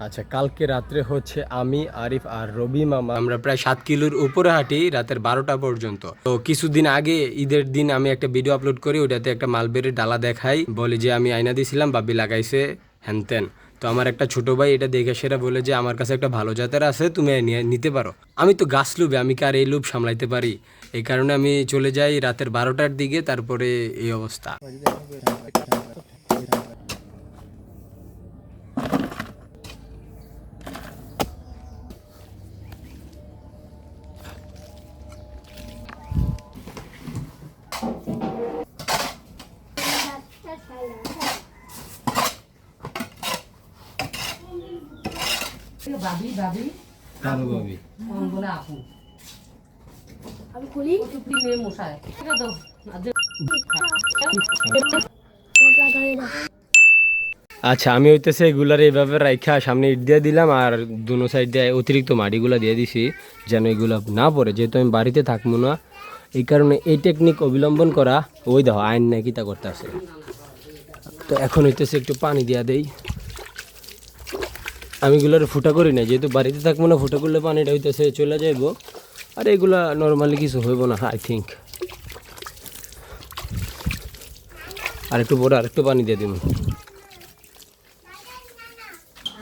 আচ্ছা, কালকে রাত্রে হচ্ছে আমি, আরিফ আর রবি মামা আমরা প্রায় 7 কিলোর উপরে হাঁটি রাতের 12টা পর্যন্ত। তো কিছুদিন আগে ঈদের দিন আমি একটা ভিডিও আপলোড করি, ওটাতে একটা মালবেরির ডালা দেখাই, বলি যে আমি আয়না দিছিলাম, বাবি লাগাইছে হ্যানত্যান। তো আমার একটা ছোট ভাই এটা দেখে সেটা বলে যে আমার কাছে একটা ভালো জাতের আছে, তুমি নিতে পারো। আমি তো গাছ লুবে, আমি কি আর এই লুপ সামলাইতে পারি? এই কারণে আমি চলে যাই রাতের 12টার দিকে, তারপরে এই অবস্থা। ভাবি ভাবি কারো ভাবি কোন বলে আপু আমি খুলি টুকরি নিয়ে মশাই ঠিক আছে আচ্ছা, আমি হইতেছে এগুলার এইভাবে রাইখা সামনে ইট দিয়ে দিলাম, আর দুনো সাইড দিয়ে অতিরিক্ত মাটিগুলা দিয়ে দিছি যেন এগুলা না পড়ে, যেহেতু আমি বাড়িতে থাকবো না। এই কারণে এই টেকনিক অবলম্বন করা, ওই দেখো আইন নাকি তা করতে আছে। তো এখন হইতেছে একটু পানি দিয়া দেই। আমি এগুলার ফুটা করি না, যেহেতু বাড়িতে থাকবো না, ফুটা করলে পানিটা হইতেছে চলে যাইব, আর এগুলা নর্মালি কিছু হইব না আই থিঙ্ক। আর একটু বড় আর একটু পানি দিয়ে দিব।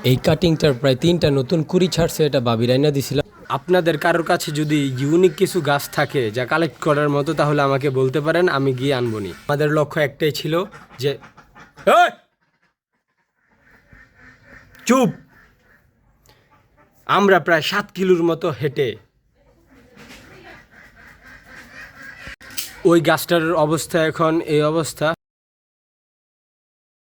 এই কাটিংটার প্রায় 3টা নতুন কুড়ি ছাড়ছে, এটা বাবির আইনা দিছিলাম। আপনাদের কারোর কাছে যদি ইউনিক কিছু গাছ থাকে যা কালেক্ট করার মতো, তাহলে আমাকে বলতে পারেন, আমি গিয়ে আনবনি। আমাদের লক্ষ্য একটাই ছিল যে চুপ, আমরা প্রায় 7 কিলোর মতো হেঁটে ওই গাছটার অবস্থা এখন এই অবস্থা।